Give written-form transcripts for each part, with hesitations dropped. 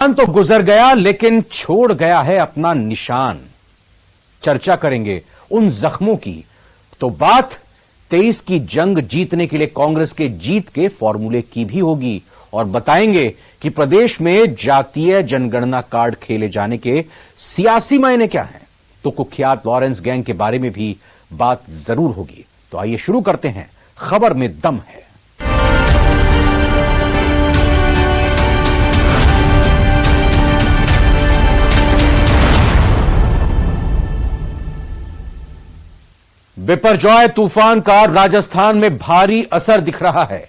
तो गुजर गया लेकिन छोड़ गया है अपना निशान। चर्चा करेंगे उन जख्मों की। तो बात 23 की जंग जीतने के लिए कांग्रेस के जीत के फॉर्मूले की भी होगी और बताएंगे कि प्रदेश में जातीय जनगणना कार्ड खेले जाने के सियासी मायने क्या हैं। तो कुख्यात लॉरेंस गैंग के बारे में भी बात जरूर होगी। तो आइए शुरू करते हैं, खबर में दम है। बिपरजॉय तूफान का राजस्थान में भारी असर दिख रहा है।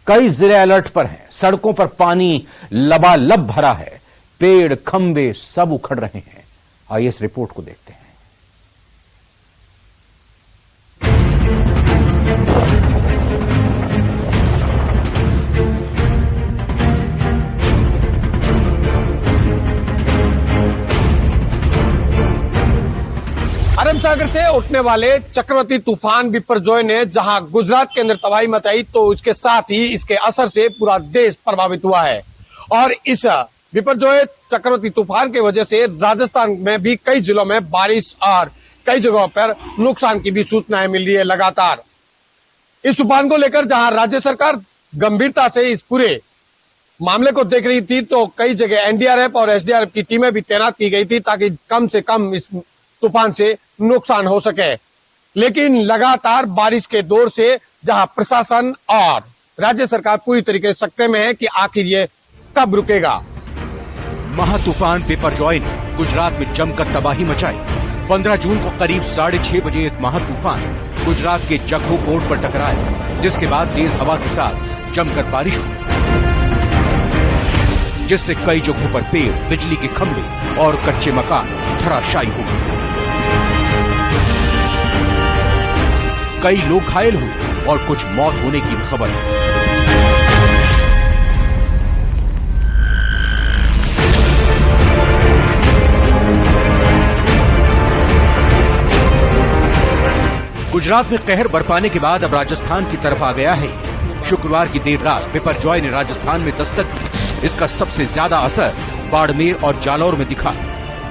कई जिले अलर्ट पर हैं, सड़कों पर पानी लबालब भरा है, पेड़ खंबे सब उखड़ रहे हैं। आइए इस रिपोर्ट को देखते हैं। अरब सागर से उठने वाले चक्रवाती तूफान बिपरजॉय ने जहां गुजरात के अंदर तबाही मचाई, तो उसके साथ ही इसके असर से पूरा देश प्रभावित हुआ है। और इस बिपरजॉय चक्रवाती तूफान की वजह से राजस्थान में भी कई जिलों में बारिश और कई जगहों पर नुकसान की भी सूचनाएं मिल रही है लगातार। इस तूफान को लेकर जहां राज्य सरकार गंभीरता से इस पूरे मामले को देख रही थी, तो कई जगह एनडीआरएफ और एसडीआरएफ की टीमें भी तैनात की गई थी ताकि कम से कम इस तूफान से नुकसान हो सके। लेकिन लगातार बारिश के दौर से जहां प्रशासन और राज्य सरकार पूरी तरीके से सक्रिय में है कि आखिर ये कब रुकेगा। महातूफान बिपरजॉय ने गुजरात में जमकर तबाही मचाई। 15 जून को करीब 6:30 बजे एक महातूफान गुजरात के जखौ पोर्ट पर टकराया, जिसके बाद तेज हवा के साथ जमकर बारिश हुई, जिससे कई जगहों पर पेड़, बिजली के खंभे और कच्चे मकान धराशायी हो गए। कई लोग घायल हुए और कुछ मौत होने की खबर है। गुजरात में कहर बरपाने के बाद अब राजस्थान की तरफ आ गया है। शुक्रवार की देर रात बिपरजॉय ने राजस्थान में दस्तक दी। इसका सबसे ज्यादा असर बाड़मेर और जालौर में दिखा।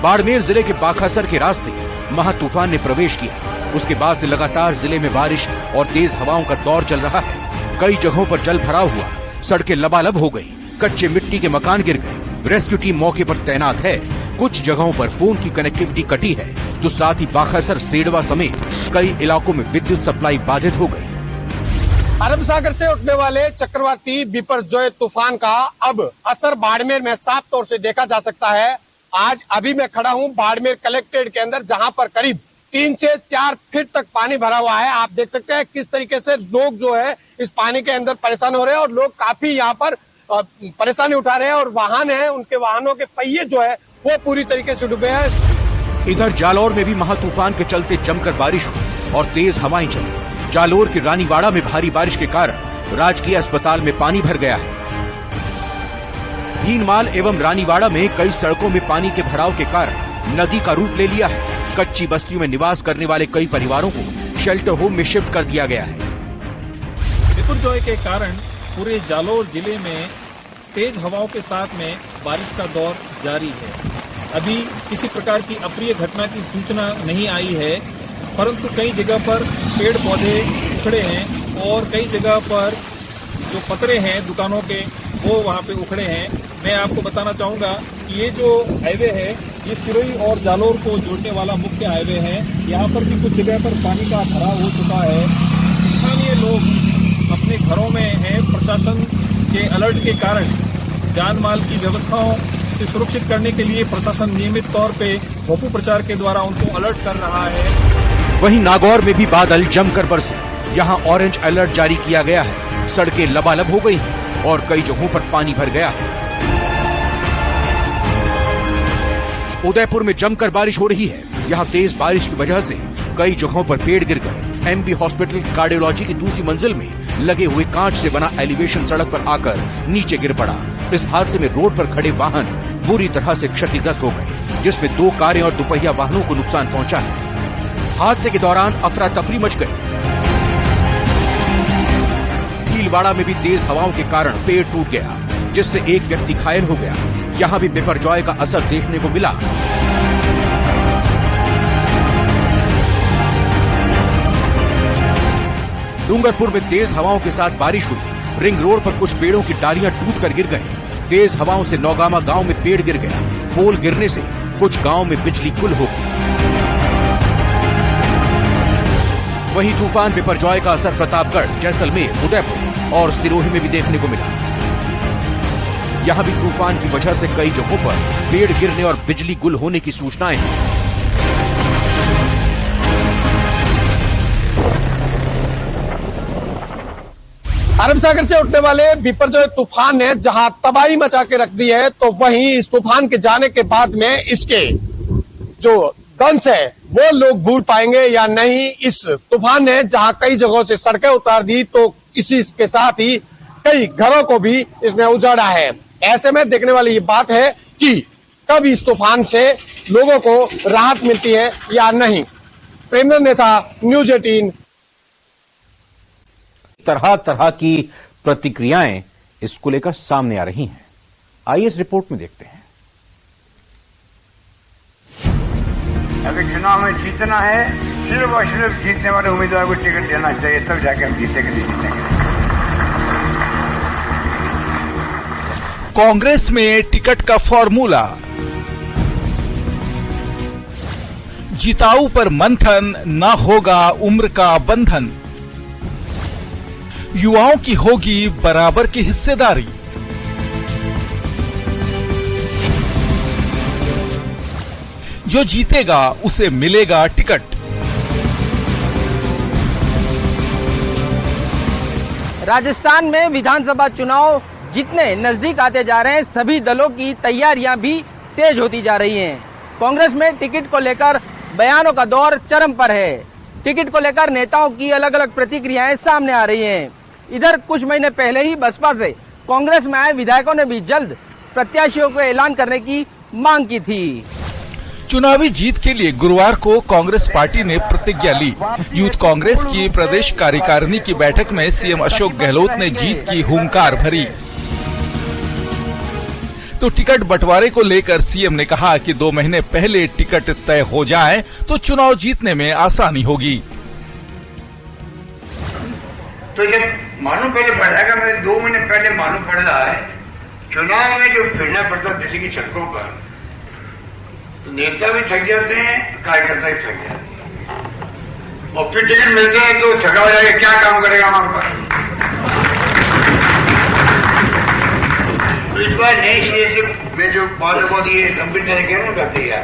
बाड़मेर जिले के बाखासर के रास्ते महातूफान ने प्रवेश किया। उसके बाद से लगातार जिले में बारिश और तेज हवाओं का दौर चल रहा है। कई जगहों पर जल भराव हुआ, सड़कें लबालब हो गई, कच्चे मिट्टी के मकान गिर गए। रेस्क्यू टीम मौके पर तैनात है। कुछ जगहों पर फोन की कनेक्टिविटी कटी है, तो साथ ही बाखासर, सेडवा समेत कई इलाकों में विद्युत सप्लाई बाधित हो गई। अरब सागर से उठने वाले चक्रवाती बिपरजॉय तूफान का अब असर बाड़मेर में साफ तौर से देखा जा सकता है। आज अभी मैं खड़ा हूं बाड़मेर कलेक्ट्रेट के अंदर, जहां पर करीब 3 से 4 फीट तक पानी भरा हुआ है। आप देख सकते हैं किस तरीके से लोग जो है इस पानी के अंदर परेशान हो रहे हैं और लोग काफी यहाँ पर परेशानी उठा रहे हैं। और वाहन है, उनके वाहनों के पहिए जो है वो पूरी तरीके से डूबे हैं। इधर जालौर में भी महातूफान के चलते जमकर बारिश हुई और तेज हवाएं चली। जालौर के रानीवाड़ा में भारी बारिश के कारण राजकीय अस्पताल में पानी भर गया है। भीनमाल एवं रानीवाड़ा में कई सड़कों में पानी के भराव के कारण नदी का रूप ले लिया है। कच्ची बस्तियों में निवास करने वाले कई परिवारों को शेल्टर होम में शिफ्ट कर दिया गया है। बिपरजॉय के कारण पूरे जालौर जिले में तेज हवाओं के साथ में बारिश का दौर जारी है। अभी किसी प्रकार की अप्रिय घटना की सूचना नहीं आई है, परंतु कई जगह पर पेड़ पौधे उखड़े हैं और कई जगह पर जो पतरे हैं दुकानों के वो वहाँ पे उखड़े हैं। मैं आपको बताना चाहूँगा कि ये जो हाईवे है ये सिरोही और जालौर को जोड़ने वाला मुख्य हाईवे है। यहाँ पर भी कुछ जगह पर पानी का भराव हो चुका है। स्थानीय लोग अपने घरों में हैं। प्रशासन के अलर्ट के कारण जान माल की व्यवस्थाओं से सुरक्षित करने के लिए प्रशासन नियमित तौर पे भोपू प्रचार के द्वारा उनको अलर्ट कर रहा है। वहीं नागौर में भी बादल जमकर बरसे। यहाँ ऑरेंज अलर्ट जारी किया गया है। सड़कें लबालब हो गई हैं और कई जगहों पर पानी भर गया है। उदयपुर में जमकर बारिश हो रही है। यहाँ तेज बारिश की वजह से कई जगहों पर पेड़ गिर गए। एमबी हॉस्पिटल कार्डियोलॉजी की दूसरी मंजिल में लगे हुए कांच से बना एलिवेशन सड़क पर आकर नीचे गिर पड़ा। इस हादसे में रोड पर खड़े वाहन बुरी तरह से क्षतिग्रस्त हो गए, जिसमें 2 कारें और दुपहिया वाहनों को नुकसान पहुंचा है। हादसे के दौरान अफरा तफरी मच गई। भीलवाड़ा में भी तेज हवाओं के कारण पेड़ टूट गया, जिससे एक व्यक्ति घायल हो गया। यहां भी बिपरजॉय का असर देखने को मिला। डूंगरपुर में तेज हवाओं के साथ बारिश हुई। रिंग रोड पर कुछ पेड़ों की डालियां टूटकर गिर गए। तेज हवाओं से नौगामा गांव में पेड़ गिर गया। पोल गिरने से कुछ गांव में बिजली गुल हो गई। वहीं तूफान बिपरजॉय का असर प्रतापगढ़, जैसलमेर, उदयपुर और सिरोही में भी देखने को मिला। यहां भी तूफान की वजह से कई जगहों पर पेड़ गिरने और बिजली गुल होने की सूचनाएं हैं। अरब सागर से उठने वाले बिपरजॉय तूफान ने जहां तबाही मचा के रख दी है, तो वहीं इस तूफान के जाने के बाद में इसके जो दंश है वो लोग भूल पाएंगे या नहीं। इस तूफान ने जहां कई जगहों से सड़कें उतार दी, तो इसी के साथ ही कई घरों को भी इसने उजाड़ा है। ऐसे में देखने वाली ये बात है कि कब इस तूफान से लोगों को राहत मिलती है या नहीं। प्रेमचंद नेता, न्यूज 18। तरह तरह की प्रतिक्रियाएं इसको लेकर सामने आ रही हैं। आइए इस रिपोर्ट में देखते हैं। अगर चुनाव में जीतना है, सिर्फ और सिर्फ जीतने वाले उम्मीदवार को टिकट देना चाहिए, तब जाके हम जीतेंगे, नहीं जीतेंगे। कांग्रेस में टिकट का फॉर्मूला, जिताऊ पर मंथन, न होगा उम्र का बंधन, युवाओं की होगी बराबर की हिस्सेदारी, जो जीतेगा उसे मिलेगा टिकट। राजस्थान में विधानसभा चुनाव जितने नजदीक आते जा रहे हैं, सभी दलों की तैयारियां भी तेज होती जा रही हैं। कांग्रेस में टिकट को लेकर बयानों का दौर चरम पर है। टिकट को लेकर नेताओं की अलग अलग प्रतिक्रियाएं सामने आ रही हैं। इधर कुछ महीने पहले ही बसपा से कांग्रेस में आए विधायकों ने भी जल्द प्रत्याशियों को ऐलान करने की मांग की थी। चुनावी जीत के लिए गुरुवार को कांग्रेस पार्टी ने प्रतिज्ञा ली। यूथ कांग्रेस की प्रदेश कार्यकारिणी की बैठक में सीएम अशोक गहलोत ने जीत की हुंकार भरी। तो टिकट बंटवारे को लेकर सीएम ने कहा कि 2 महीने पहले टिकट तय हो जाए तो चुनाव जीतने में आसानी होगी। तो जब मालूम पहले पड़ जाएगा, मुझे 2 महीने पहले मालूम पड़ रहा है, चुनाव में जो फिरना पड़ता है दिल्ली की सड़कों पर, तो नेता भी थक जाते हैं, कार्यकर्ता भी थक जाते हैं, और फिर टिकट मिलते हैं तो थका हो जाएगा, क्या काम करेगा वहां पर। तो इस बार नई लीडरशिप में जो बहुत ये गंभीर तरीके से करती है,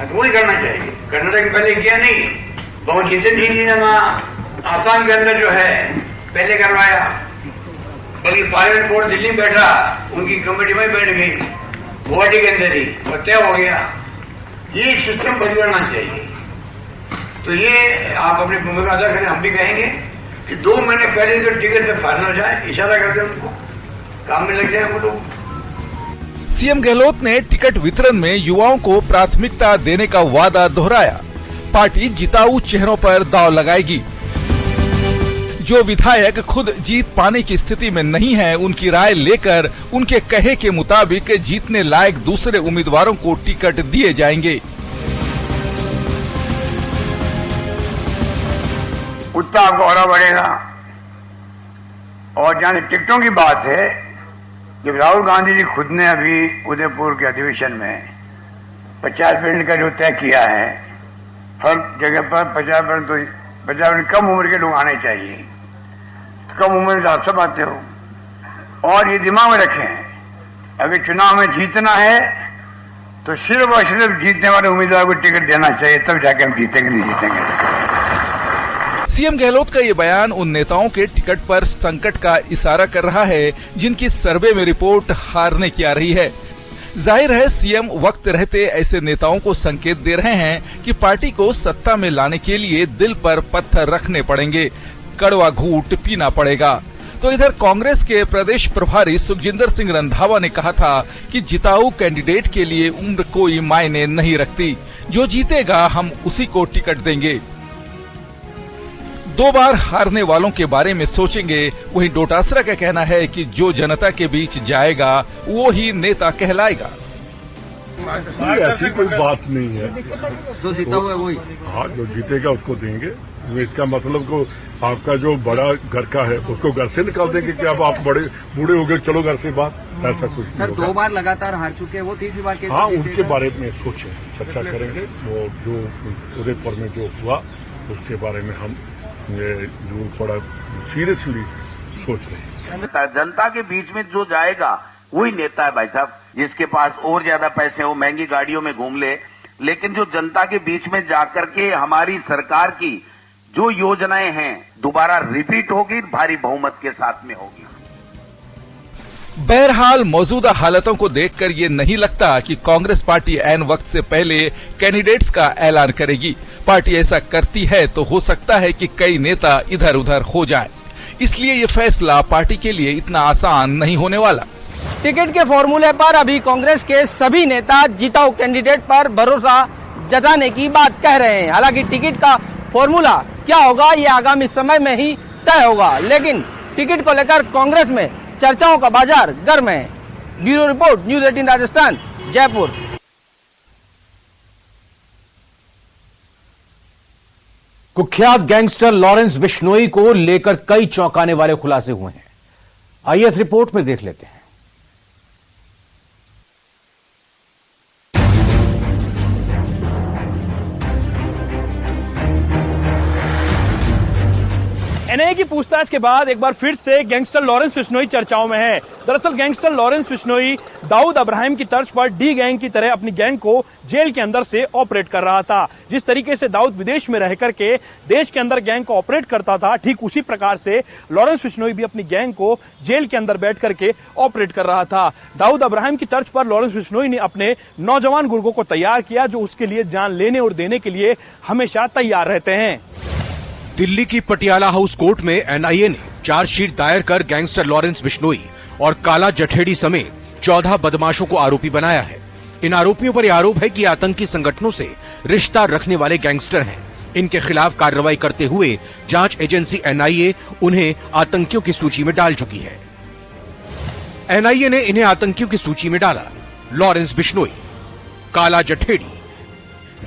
वो ही करना चाहिए। कर्नाटक पहले किया नहीं, बहुत जितने जी ने आसाम के अंदर जो है पहले करवाया, बल्कि पार्लियामेंट बोर्ड दिल्ली में बैठा, उनकी कमेटी में बैठ गई, गुवाहाटी के अंदर ही और तय हो गया। ये सिस्टम बदलना चाहिए। तो ये आप अपनी भूमिका अदा करें। हम भी कहेंगे कि 2 महीने पहले जो टिकट पे फाइनल हो जाए, इशारा करते उनको काम में लग जाए वो लोग। सीएम गहलोत ने टिकट वितरण में युवाओं को प्राथमिकता देने का वादा दोहराया। पार्टी जिताऊ चेहरों पर दांव लगाएगी। जो विधायक खुद जीत पाने की स्थिति में नहीं है, उनकी राय लेकर उनके कहे के मुताबिक जीतने लायक दूसरे उम्मीदवारों को टिकट दिए जाएंगे। उतना आपको और बढ़ेगा। और जहां टिकटों की बात है, जब राहुल गांधी जी खुद ने अभी उदयपुर के अधिवेशन में 50% का जो तय किया है, हर जगह पर 50% तो 50% कम उम्र के लोग आने चाहिए। कम उम्र में आप सब आते हो। और ये दिमाग में रखें, अगर चुनाव में जीतना है तो सिर्फ और सिर्फ जीतने वाले उम्मीदवार को टिकट देना चाहिए, तब जाके हम जीतेंगे, नहीं जीतेंगे। सीएम गहलोत का ये बयान उन नेताओं के टिकट पर संकट का इशारा कर रहा है जिनकी सर्वे में रिपोर्ट हारने की आ रही है। जाहिर है सीएम वक्त रहते ऐसे नेताओं को संकेत दे रहे हैं कि पार्टी को सत्ता में लाने के लिए दिल पर पत्थर रखने पड़ेंगे, कड़वा घूंट पीना पड़ेगा। तो इधर कांग्रेस के प्रदेश प्रभारी सुखजिंदर सिंह रंधावा ने कहा था कि जिताऊ कैंडिडेट के लिए उम्र कोई मायने नहीं रखती, जो जीतेगा हम उसी को टिकट देंगे। 2 बार हारने वालों के बारे में सोचेंगे। वहीं डोटासरा का कहना है कि जो जनता के बीच जाएगा वो ही नेता कहलाएगा। ऐसी कोई बात नहीं है, जो जीता हुआ है वही। हाँ, जो जीतेगा उसको देंगे। इसका मतलब को आपका जो बड़ा घर का है उसको घर से निकाल देंगे कि अब आप बूढ़े हो गए, चलो घर से बात। ऐसा कुछ सर 2 बार लगातार हार चुके हैं, वो तीसरी बार कैसे हाँ, जीतेगा? उनके बारे में सोचें, चर्चा करेंगे। वो जो उदयपुर में जो हुआ उसके बारे में हम जो थोड़ा सीरियसली सोच रहे हैं। जनता के बीच में जो जाएगा वही नेता है भाई साहब। जिसके पास और ज्यादा पैसे हो, महंगी गाड़ियों में घूम ले, लेकिन जो जनता के बीच में जाकर के हमारी सरकार की जो योजनाएं हैं दोबारा रिपीट होगी, भारी बहुमत के साथ में होगी। बहरहाल मौजूदा हालतों को देखकर ये नहीं लगता कि कांग्रेस पार्टी ऐन वक्त से पहले कैंडिडेट्स का ऐलान करेगी। पार्टी ऐसा करती है तो हो सकता है कि कई नेता इधर उधर हो जाएं। इसलिए ये फैसला पार्टी के लिए इतना आसान नहीं होने वाला। टिकट के फॉर्मूले पर अभी कांग्रेस के सभी नेता जिताऊ कैंडिडेट पर भरोसा जताने की बात कह रहे हैं। हालांकि टिकट का फॉर्मूला क्या होगा ये आगामी समय में ही तय होगा, लेकिन टिकट को लेकर कांग्रेस में चर्चाओं का बाजार गर्म है। Bureau report, news 18 Rajasthan, Jaipur. कुख्यात गैंगस्टर लॉरेंस बिश्नोई को लेकर कई चौंकाने वाले खुलासे हुए हैं। आइए इस रिपोर्ट में देख लेते हैं। एनआईए की पूछताछ के बाद एक बार फिर से गैंगस्टर लॉरेंस बिश्नोई चर्चाओं में है। दरअसल गैंगस्टर लॉरेंस बिश्नोई दाऊद अब्राहिम की तर्ज पर डी गैंग की तरह अपनी गैंग को जेल के अंदर से ऑपरेट कर रहा था। जिस तरीके से दाऊद विदेश में रह करके देश के अंदर गैंग को ऑपरेट करता था, ठीक उसी प्रकार से लॉरेंस बिश्नोई भी अपनी गैंग को जेल के अंदर बैठ करके ऑपरेट कर रहा था। दाऊद अब्राहिम की तर्ज पर लॉरेंस बिश्नोई ने अपने नौजवान गुर्गों को तैयार किया, जो उसके लिए जान लेने और देने के लिए हमेशा तैयार रहते हैं। दिल्ली की पटियाला हाउस कोर्ट में एनआईए ने चार्जशीट दायर कर गैंगस्टर लॉरेंस बिश्नोई और काला जठेड़ी समेत 14 बदमाशों को आरोपी बनाया है। इन आरोपियों पर यह आरोप है कि आतंकी संगठनों से रिश्ता रखने वाले गैंगस्टर हैं। इनके खिलाफ कार्रवाई करते हुए जांच एजेंसी एनआईए उन्हें आतंकियों की सूची में डाल चुकी है। एनआईए ने इन्हें आतंकियों की सूची में डाला। लॉरेंस बिश्नोई, काला जठेड़ी,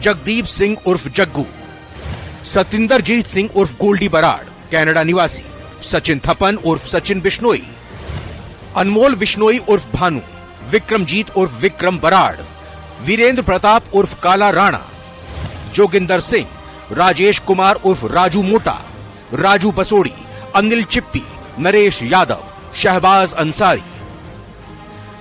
जगदीप सिंह उर्फ जग्गू, सतिंदरजीत सिंह उर्फ गोल्डी बराड़, कनाडा निवासी, सचिन थपन उर्फ सचिन बिश्नोई, अनमोल बिश्नोई उर्फ भानु, विक्रमजीत उर्फ विक्रम बराड़, वीरेंद्र प्रताप उर्फ काला राणा, जोगिंदर सिंह, राजेश कुमार उर्फ राजू मोटा, राजू बसोड़ी, अनिल चिप्पी, नरेश यादव, शहबाज अंसारी।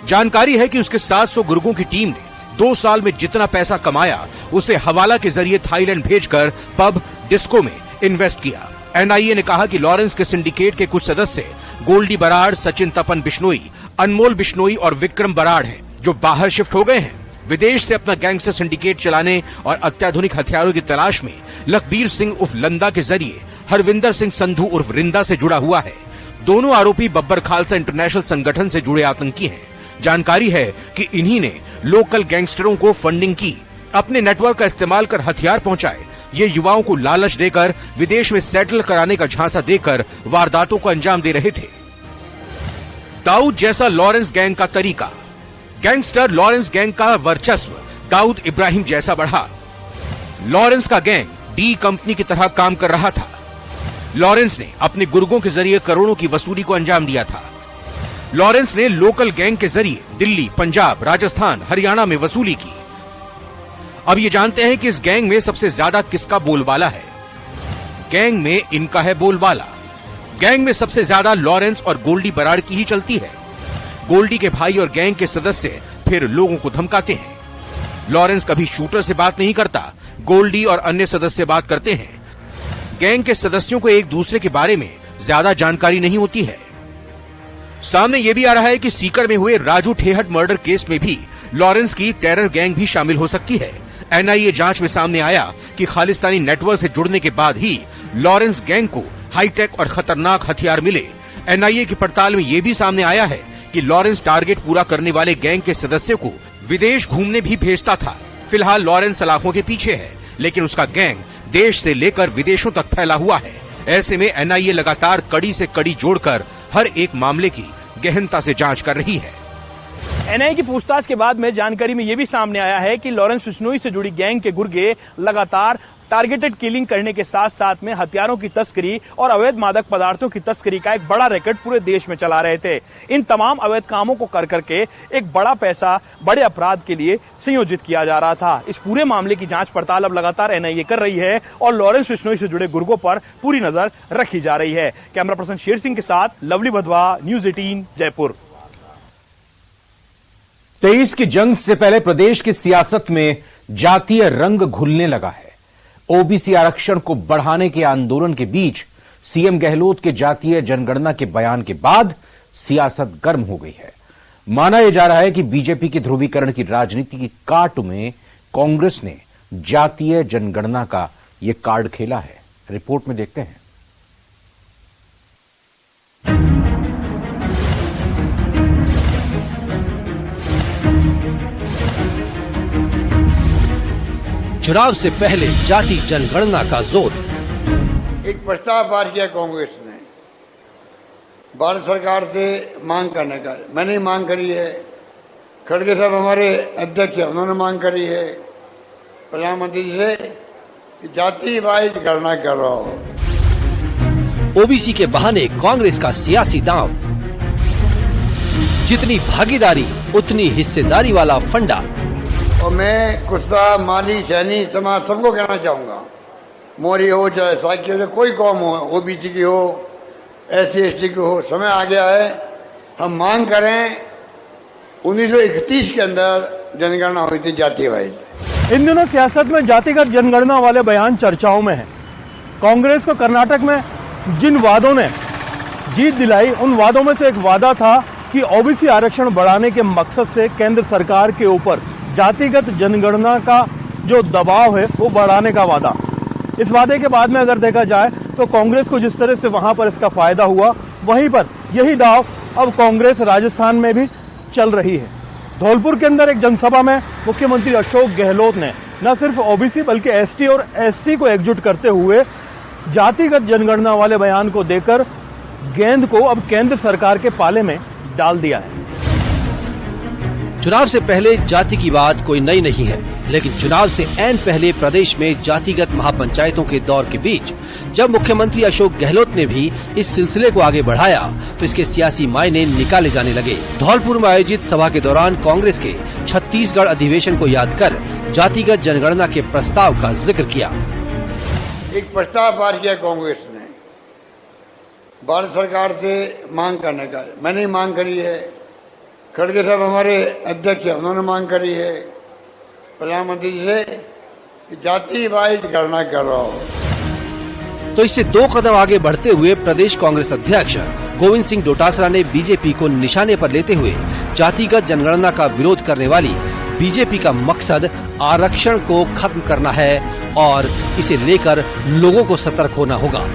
जानकारी है कि उसके 700 गुर्गों की टीम ने 2 साल में जितना पैसा कमाया उसे हवाला के जरिए थाईलैंड भेजकर पब डिस्को में इन्वेस्ट किया। एनआईए ने कहा कि लॉरेंस के सिंडिकेट के कुछ सदस्य गोल्डी बराड़, सचिन तपन बिश्नोई, अनमोल बिश्नोई और विक्रम बराड़ हैं, जो बाहर शिफ्ट हो गए हैं। विदेश से अपना गैंगस्टर सिंडिकेट चलाने और अत्याधुनिक हथियारों की तलाश में लखबीर सिंह उर्फ लंदा के जरिए हरविंदर सिंह संधू उर्फ रिंदा से जुड़ा हुआ है। दोनों आरोपी बब्बर खालसा इंटरनेशनल संगठन से जुड़े आतंकी हैं। जानकारी है कि इन्हीं ने लोकल गैंगस्टरों को फंडिंग की, अपने नेटवर्क का इस्तेमाल कर हथियार पहुंचाए। ये युवाओं को लालच देकर विदेश में सेटल कराने का झांसा देकर वारदातों को अंजाम दे रहे थे। दाऊद जैसा लॉरेंस गैंग का तरीका। गैंगस्टर लॉरेंस गैंग का वर्चस्व दाऊद इब्राहिम जैसा बढ़ा। लॉरेंस का गैंग डी कंपनी की तरह काम कर रहा था। लॉरेंस ने अपने गुर्गों के जरिए करोड़ों की वसूली को अंजाम दिया था। लॉरेंस ने लोकल गैंग के जरिए दिल्ली, पंजाब, राजस्थान, हरियाणा में वसूली की। अब ये जानते हैं कि इस गैंग में सबसे ज्यादा किसका बोलबाला है। गैंग में इनका है बोलबाला। गैंग में सबसे ज्यादा लॉरेंस और गोल्डी बराड़ की ही चलती है। गोल्डी के भाई और गैंग के सदस्य फिर लोगों को धमकाते हैं। लॉरेंस कभी शूटर से बात नहीं करता, गोल्डी और अन्य सदस्य बात करते हैं। गैंग के सदस्यों को एक दूसरे के बारे में ज्यादा जानकारी नहीं होती है। सामने यह भी आ रहा है कि सीकर में हुए राजू ठेहट मर्डर केस में भी लॉरेंस की टेरर गैंग भी शामिल हो सकती है। एनआईए जांच में सामने आया कि खालिस्तानी नेटवर्क से जुड़ने के बाद ही लॉरेंस गैंग को हाईटेक और खतरनाक हथियार मिले। एनआईए की पड़ताल में यह भी सामने आया है कि लॉरेंस टारगेट पूरा करने वाले गैंग के सदस्यों को विदेश घूमने भी भेजता था। फिलहाल लॉरेंस सलाखों के पीछे है, लेकिन उसका गैंग देश से लेकर विदेशों तक फैला हुआ है। ऐसे में एनआईए लगातार कड़ी से कड़ी जोड़कर हर एक मामले की गहनता से जांच कर रही है। एनआईए की पूछताछ के बाद में जानकारी में यह भी सामने आया है कि लॉरेंस बिश्नोई से जुड़ी गैंग के गुर्गे लगातार टारगेटेड किलिंग करने के साथ साथ में हथियारों की तस्करी और अवैध मादक पदार्थों की तस्करी का एक बड़ा रैकेट पूरे देश में चला रहे थे। इन तमाम अवैध कामों को कर करके एक बड़ा पैसा बड़े अपराध के लिए संयोजित किया जा रहा था। इस पूरे मामले की जांच पड़ताल अब लगातार एनआईए कर रही है और लॉरेंस बिश्नोई से जुड़े गुर्गों पर पूरी नजर रखी जा रही है। कैमरा पर्सन शेर सिंह के साथ लवली भदवा, न्यूज 18 जयपुर। 23 की जंग से पहले प्रदेश की सियासत में जातीय रंग घुलने लगा है। ओबीसी आरक्षण को बढ़ाने के आंदोलन के बीच सीएम गहलोत के जातीय जनगणना के बयान के बाद सियासत गर्म हो गई है। माना यह जा रहा है कि बीजेपी की ध्रुवीकरण की राजनीति की काट में कांग्रेस ने जातीय जनगणना का यह कार्ड खेला है। रिपोर्ट में देखते हैं। चुनाव से पहले जाति जनगणना का जोर। एक प्रस्ताव पास किया कांग्रेस ने भारत सरकार से मांग करने का। मैंने मांग करी है, खड़गे साहब हमारे अध्यक्ष है, उन्होंने मांग करी है प्रधानमंत्री जी से कि जाति वाइज गणना कर रहा हो। ओबीसी के बहाने कांग्रेस का सियासी दांव। जितनी भागीदारी उतनी हिस्सेदारी वाला फंडा। और मैं कुश्ता, माली, सैनी समाज सबको कहना चाहूंगा, मोरी हो चाहे साकी हो, कोई कौम हो, ओबीसी की हो, SC ST की हो, समय आ गया है हम मांग करें 1931 के अंदर जनगणना हुई थी जाति वाइज। इन दिनों सियासत में जातिगत जनगणना वाले बयान चर्चाओं में है। कांग्रेस को कर्नाटक में जिन वादों ने जीत दिलाई, उन वादों में से एक वादा था कि ओबीसी आरक्षण बढ़ाने के मकसद से केंद्र सरकार के ऊपर जातिगत जनगणना का जो दबाव है वो बढ़ाने का वादा। इस वादे के बाद में अगर देखा जाए तो कांग्रेस को जिस तरह से वहां पर इसका फायदा हुआ, वहीं पर यही दाव अब कांग्रेस राजस्थान में भी चल रही है। धौलपुर के अंदर एक जनसभा में मुख्यमंत्री अशोक गहलोत ने न सिर्फ ओबीसी बल्कि ST और SC को एकजुट करते हुए जातिगत जनगणना वाले बयान को देकर गेंद को अब केंद्र सरकार के पाले में डाल दिया है। चुनाव से पहले जाति की बात कोई नई नहीं है, लेकिन चुनाव से ऐन पहले प्रदेश में जातिगत महापंचायतों के दौर के बीच जब मुख्यमंत्री अशोक गहलोत ने भी इस सिलसिले को आगे बढ़ाया तो इसके सियासी मायने निकाले जाने लगे। धौलपुर में आयोजित सभा के दौरान कांग्रेस के छत्तीसगढ़ अधिवेशन को याद कर जातिगत जनगणना के प्रस्ताव का जिक्र किया। एक प्रस्ताव पास किया कांग्रेस ने भारत सरकार से मांग करने का। मैंने मांग करी है, खड़गे साहब हमारे अध्यक्ष है, उन्होंने मांग करी है प्रधानमंत्री जी से कि जाति वाइज गणना कर रहा हो। तो इससे 2 कदम आगे बढ़ते हुए प्रदेश कांग्रेस अध्यक्ष गोविंद सिंह डोटासरा ने बीजेपी को निशाने पर लेते हुए जातिगत जनगणना का विरोध करने वाली बीजेपी का मकसद आरक्षण को खत्म करना है और इसे लेकर लोगों को सतर्क होना होगा।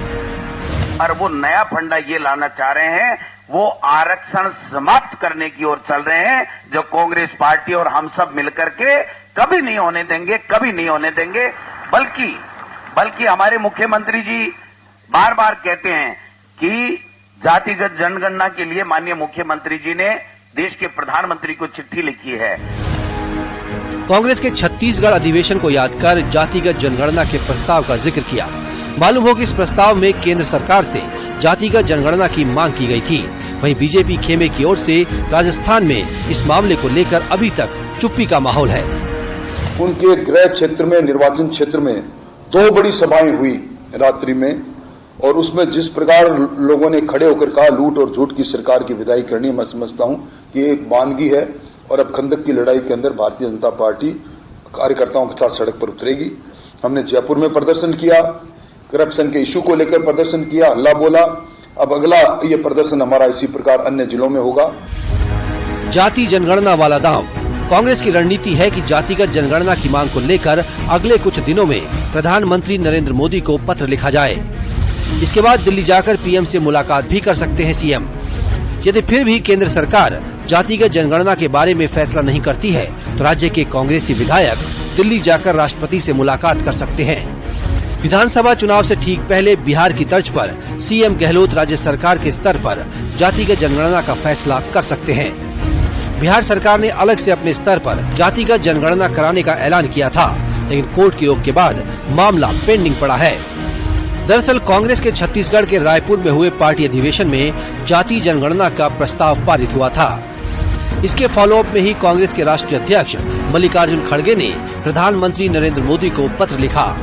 और वो नया फंडा ये लाना चाह रहे हैं, वो आरक्षण समाप्त करने की ओर चल रहे हैं, जो कांग्रेस पार्टी और हम सब मिलकर के कभी नहीं होने देंगे, कभी नहीं होने देंगे। बल्कि हमारे मुख्यमंत्री जी बार बार कहते हैं कि जातिगत जनगणना के लिए माननीय मुख्यमंत्री जी ने देश के प्रधानमंत्री को चिट्ठी लिखी है। कांग्रेस के छत्तीसगढ़ अधिवेशन को याद कर जातिगत जनगणना के प्रस्ताव का जिक्र किया। मालूम हो कि इस प्रस्ताव में केंद्र सरकार से जातिगत जनगणना की मांग की गई थी। वहीं बीजेपी खेमे की ओर से राजस्थान में इस मामले को लेकर अभी तक चुप्पी का माहौल है। उनके गृह क्षेत्र में, निर्वाचन क्षेत्र में 2 बड़ी सभाएं हुई रात्रि में, और उसमें जिस प्रकार लोगों ने खड़े होकर कहा लूट और झूठ की सरकार की विदाई करनी, मैं समझता हूं कि ये वानगी है। और अब खंदक की लड़ाई के अंदर भारतीय जनता पार्टी कार्यकर्ताओं के साथ सड़क पर उतरेगी। हमने जयपुर में प्रदर्शन किया, करप्शन के इशू को लेकर प्रदर्शन किया, हल्ला बोला। अब अगला ये प्रदर्शन हमारा इसी प्रकार अन्य जिलों में होगा। जाति जनगणना वाला दांव। कांग्रेस की रणनीति है कि जातिगत जनगणना की मांग को लेकर अगले कुछ दिनों में प्रधानमंत्री नरेंद्र मोदी को पत्र लिखा जाए। इसके बाद दिल्ली जाकर पीएम से मुलाकात भी कर सकते हैं सीएम। यदि फिर भी केंद्र सरकार जातिगत जनगणना के बारे में फैसला नहीं करती है तो राज्य के कांग्रेसी विधायक दिल्ली जाकर राष्ट्रपति से मुलाकात कर सकते हैं। विधानसभा चुनाव से ठीक पहले बिहार की तर्ज पर सीएम गहलोत राज्य सरकार के स्तर पर जातिगत जनगणना का फैसला कर सकते हैं। बिहार सरकार ने अलग से अपने स्तर पर जातिगत जनगणना कराने का ऐलान किया था, लेकिन कोर्ट की रोक के बाद मामला पेंडिंग पड़ा है। दरअसल कांग्रेस के छत्तीसगढ़ के रायपुर में हुए पार्टी अधिवेशन में जाति जनगणना का प्रस्ताव पारित हुआ था। इसके फॉलोअप में ही कांग्रेस के राष्ट्रीय अध्यक्ष मल्लिकार्जुन खड़गे ने प्रधानमंत्री नरेंद्र मोदी को पत्र लिखा।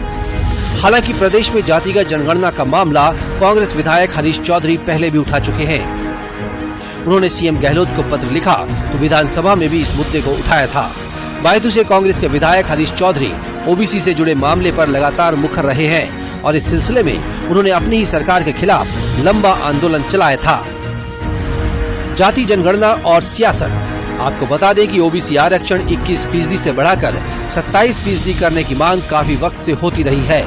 हालांकि प्रदेश में जातिगत जनगणना का मामला कांग्रेस विधायक हरीश चौधरी पहले भी उठा चुके हैं। उन्होंने सीएम गहलोत को पत्र लिखा तो विधानसभा में भी इस मुद्दे को उठाया था। बायतू से कांग्रेस के विधायक हरीश चौधरी ओबीसी से जुड़े मामले पर लगातार मुखर रहे हैं और इस सिलसिले में उन्होंने अपनी ही सरकार के खिलाफ लंबा आंदोलन चलाया था। जाति जनगणना और सियासत। आपको बता दें कि ओबीसी आरक्षण 21% से बढ़ाकर 27% करने की मांग काफी वक्त से होती रही है।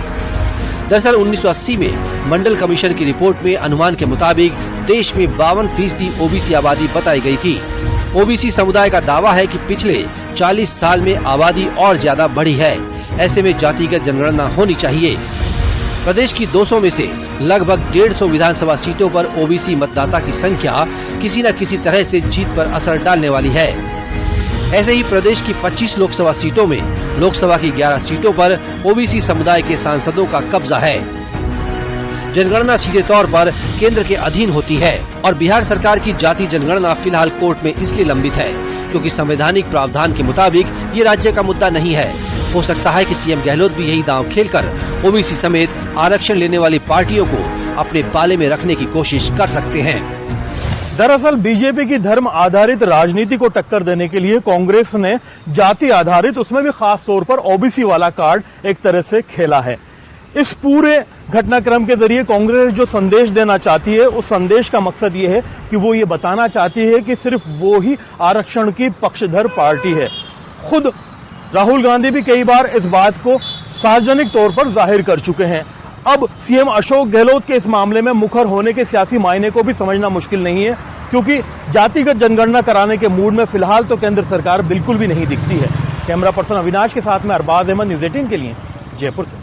दरअसल 1980 में मंडल कमीशन की रिपोर्ट में अनुमान के मुताबिक देश में 52% ओबीसी आबादी बताई गई थी। ओबीसी समुदाय का दावा है कि पिछले 40 साल में आबादी और ज्यादा बढ़ी है। ऐसे में जातिगत जनगणना होनी चाहिए। प्रदेश की 200 में से लगभग 150 विधानसभा सीटों पर ओबीसी मतदाता की संख्या किसी न किसी तरह से जीत पर असर डालने वाली है। ऐसे ही प्रदेश की 25 लोकसभा सीटों में लोकसभा की 11 सीटों पर ओबीसी समुदाय के सांसदों का कब्जा है। जनगणना सीधे तौर पर केंद्र के अधीन होती है और बिहार सरकार की जाति जनगणना फिलहाल कोर्ट में इसलिए लंबित है क्योंकि संवैधानिक प्रावधान के मुताबिक ये राज्य का मुद्दा नहीं है। हो सकता है कि सीएम गहलोत भी यही दांव खेलकर ओबीसी समेत आरक्षण लेने वाली पार्टियों को अपने पाले में रखने की कोशिश कर सकते हैं। दरअसल बीजेपी की धर्म आधारित राजनीति को टक्कर देने के लिए कांग्रेस ने जाति आधारित, उसमें भी खास तौर पर ओबीसी वाला कार्ड एक तरह से खेला है। इस पूरे घटनाक्रम के जरिए कांग्रेस जो संदेश देना चाहती है, उस संदेश का मकसद ये है कि वो ये बताना चाहती है कि सिर्फ वो ही आरक्षण की पक्षधर पार्टी है। खुद राहुल गांधी भी कई बार इस बात को सार्वजनिक तौर पर जाहिर कर चुके हैं। अब सीएम अशोक गहलोत के इस मामले में मुखर होने के सियासी मायने को भी समझना मुश्किल नहीं है, क्योंकि जातिगत जनगणना कराने के मूड में फिलहाल तो केंद्र सरकार बिल्कुल भी नहीं दिखती है। कैमरा पर्सन अविनाश के साथ में अरबाज अहमद, न्यूज़ 18 के लिए जयपुर से।